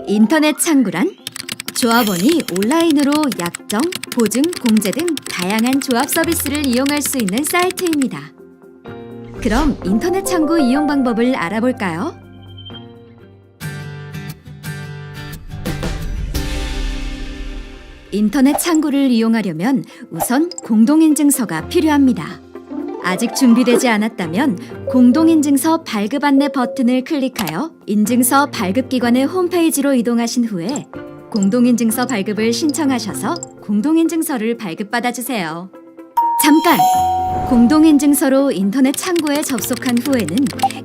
인터넷 창구란 조합원이 온라인으로 약정, 보증, 공제 등 다양한 조합 서비스를 이용할 수 있는 사이트입니다. 그럼 인터넷 창구 이용 방법을 알아볼까요? 인터넷 창구를 이용하려면 우선 공동인증서가 필요합니다. 아직 준비되지 않았다면 공동인증서 발급 안내 버튼을 클릭하여 인증서 발급기관의 홈페이지로 이동하신 후에 공동인증서 발급을 신청하셔서 공동인증서를 발급받아주세요. 잠깐! 공동인증서로 인터넷 창구에 접속한 후에는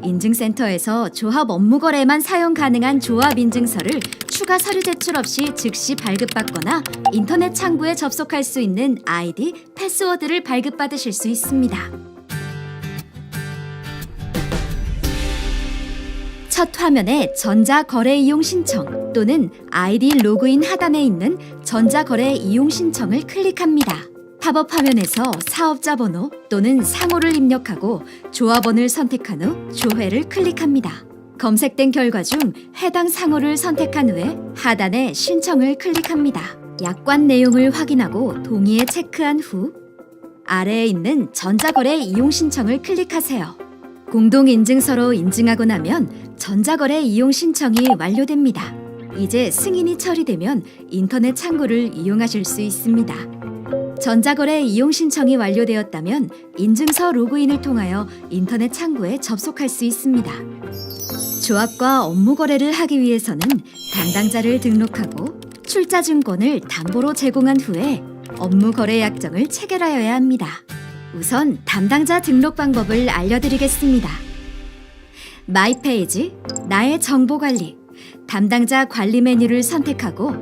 인증센터에서 조합 업무 거래만 사용 가능한 조합 인증서를 추가 서류 제출 없이 즉시 발급받거나 인터넷 창구에 접속할 수 있는 아이디, 패스워드를 발급받으실 수 있습니다. 첫 화면에 전자거래 이용 신청 또는 아이디 로그인 하단에 있는 전자거래 이용 신청을 클릭합니다. 팝업 화면에서 사업자 번호 또는 상호를 입력하고 조합원을 선택한 후 조회를 클릭합니다. 검색된 결과 중 해당 상호를 선택한 후에 하단에 신청을 클릭합니다. 약관 내용을 확인하고 동의에 체크한 후 아래에 있는 전자거래 이용 신청을 클릭하세요. 공동인증서로 인증하고 나면 전자거래 이용 신청이 완료됩니다. 이제 승인이 처리되면 인터넷 창구를 이용하실 수 있습니다. 전자거래 이용 신청이 완료되었다면 인증서 로그인을 통하여 인터넷 창구에 접속할 수 있습니다. 조합과 업무 거래를 하기 위해서는 담당자를 등록하고 출자증권을 담보로 제공한 후에 업무 거래 약정을 체결하여야 합니다. 우선 담당자 등록 방법을 알려드리겠습니다. 마이 페이지, 나의 정보 관리, 담당자 관리 메뉴를 선택하고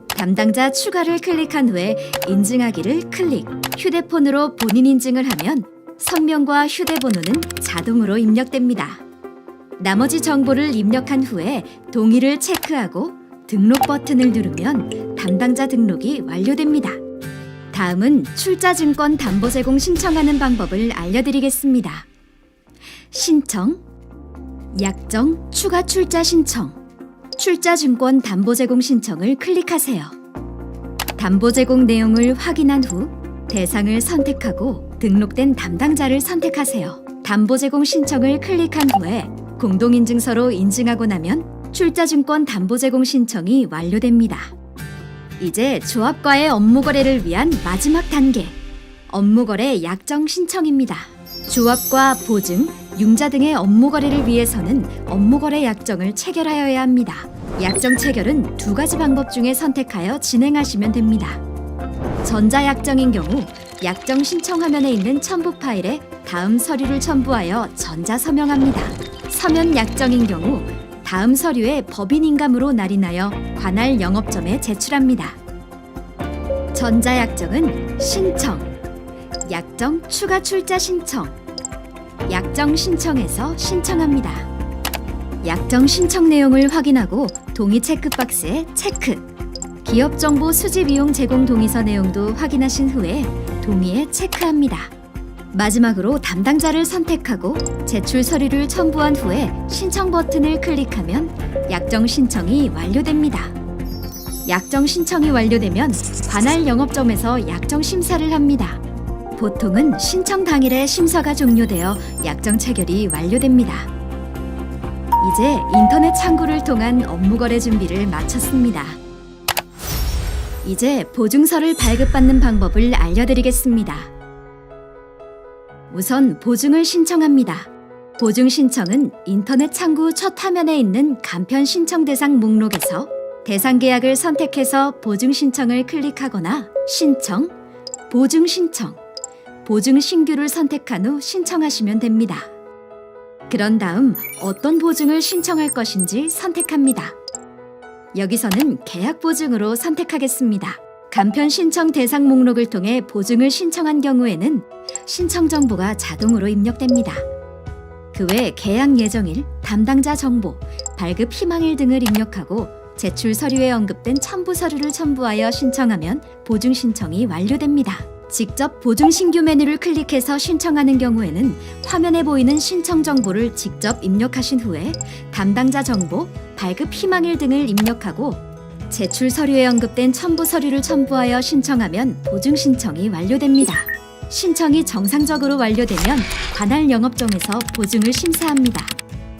담당자 추가를 클릭한 후에 인증하기를 클릭, 휴대폰으로 본인 인증을 하면 성명과 휴대번호는 자동으로 입력됩니다. 나머지 정보를 입력한 후에 동의를 체크하고 등록 버튼을 누르면 담당자 등록이 완료됩니다. 다음은 출자증권 담보 제공 신청하는 방법을 알려드리겠습니다. 신청, 약정, 추가 출자 신청, 출자증권 담보 제공 신청을 클릭하세요. 담보 제공 내용을 확인한 후 대상을 선택하고 등록된 담당자를 선택하세요. 담보 제공 신청을 클릭한 후에 공동인증서로 인증하고 나면 출자증권 담보 제공 신청이 완료됩니다. 이제 조합과의 업무 거래를 위한 마지막 단계, 업무 거래 약정 신청입니다. 조합과 보증, 융자 등의 업무 거래를 위해서는 업무 거래 약정을 체결하여야 합니다. 약정 체결은 두 가지 방법 중에 선택하여 진행하시면 됩니다. 전자약정인 경우 약정 신청 화면에 있는 첨부 파일에 다음 서류를 첨부하여 전자 서명합니다. 서면 약정인 경우 다음 서류에 법인 인감으로 날인하여 관할 영업점에 제출합니다. 전자약정은 신청, 약정 추가 출자 신청, 약정 신청에서 신청합니다. 약정 신청 내용을 확인하고 동의 체크박스에 체크, 기업 정보 수집 이용 제공 동의서 내용도 확인하신 후에 동의에 체크합니다. 마지막으로 담당자를 선택하고 제출 서류를 첨부한 후에 신청 버튼을 클릭하면 약정 신청이 완료됩니다. 약정 신청이 완료되면 관할 영업점에서 약정 심사를 합니다. 보통은 신청 당일에 심사가 종료되어 약정 체결이 완료됩니다. 이제 인터넷 창구를 통한 업무 거래 준비를 마쳤습니다. 이제 보증서를 발급받는 방법을 알려드리겠습니다. 우선 보증을 신청합니다. 보증 신청은 인터넷 창구 첫 화면에 있는 간편 신청 대상 목록에서 대상 계약을 선택해서 보증 신청을 클릭하거나 신청, 보증 신청, 보증 신규를 선택한 후 신청하시면 됩니다. 그런 다음 어떤 보증을 신청할 것인지 선택합니다. 여기서는 계약 보증으로 선택하겠습니다. 간편 신청 대상 목록을 통해 보증을 신청한 경우에는 신청 정보가 자동으로 입력됩니다. 그 외 계약 예정일, 담당자 정보, 발급 희망일 등을 입력하고 제출 서류에 언급된 첨부 서류를 첨부하여 신청하면 보증 신청이 완료됩니다. 직접 보증 신규 메뉴를 클릭해서 신청하는 경우에는 화면에 보이는 신청 정보를 직접 입력하신 후에 담당자 정보, 발급 희망일 등을 입력하고 제출 서류에 언급된 첨부 서류를 첨부하여 신청하면 보증 신청이 완료됩니다. 신청이 정상적으로 완료되면 관할 영업점에서 보증을 심사합니다.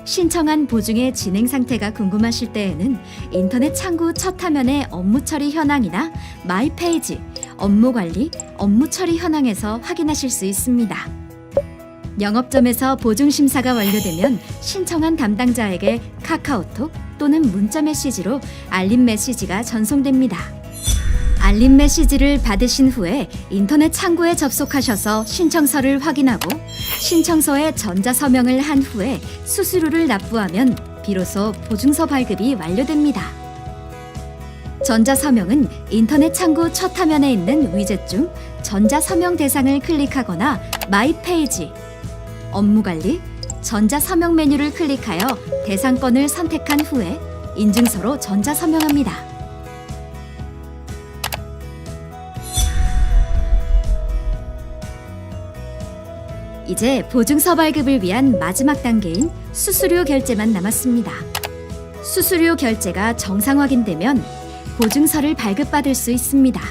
신청한 보증의 진행 상태가 궁금하실 때에는 인터넷 창구 첫 화면의 업무 처리 현황이나 마이 페이지, 업무 관리, 업무 처리 현황에서 확인하실 수 있습니다. 영업점에서 보증 심사가 완료되면 신청한 담당자에게 카카오톡 또는 문자 메시지로 알림 메시지가 전송됩니다. 알림 메시지를 받으신 후에 인터넷 창구에 접속하셔서 신청서를 확인하고 신청서에 전자서명을 한 후에 수수료를 납부하면 비로소 보증서 발급이 완료됩니다. 전자서명은 인터넷 창구 첫 화면에 있는 위젯 중 전자서명 대상을 클릭하거나 마이 페이지, 업무관리, 전자서명 메뉴를 클릭하여 대상권을 선택한 후에 인증서로 전자서명합니다. 이제 보증서 발급을 위한 마지막 단계인 수수료 결제만 남았습니다. 수수료 결제가 정상 확인되면 보증서를 발급받을 수 있습니다.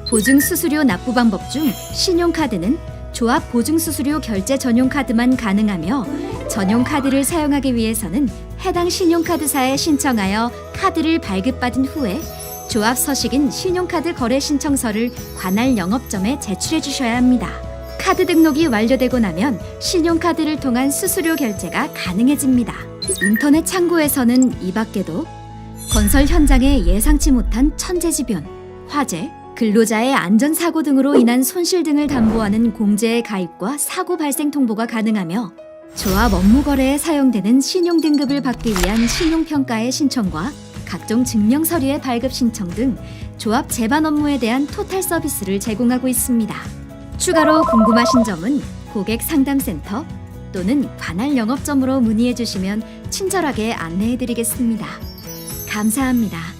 보증 수수료 납부 방법 중 신용카드는 조합 보증 수수료 결제 전용 카드만 가능하며 전용 카드를 사용하기 위해서는 해당 신용카드사에 신청하여 카드를 발급받은 후에 조합 서식인 신용카드 거래 신청서를 관할 영업점에 제출해 주셔야 합니다. 카드 등록이 완료되고 나면 신용카드를 통한 수수료 결제가 가능해집니다. 인터넷 창구에서는 이 밖에도 건설 현장에 예상치 못한 천재지변, 화재, 근로자의 안전사고 등으로 인한 손실 등을 담보하는 공제의 가입과 사고 발생 통보가 가능하며 조합 업무 거래에 사용되는 신용 등급을 받기 위한 신용평가의 신청과 각종 증명 서류의 발급 신청 등 조합 제반 업무에 대한 토탈 서비스를 제공하고 있습니다. 추가로 궁금하신 점은 고객 상담센터 또는 관할 영업점으로 문의해 주시면 친절하게 안내해 드리겠습니다. 감사합니다.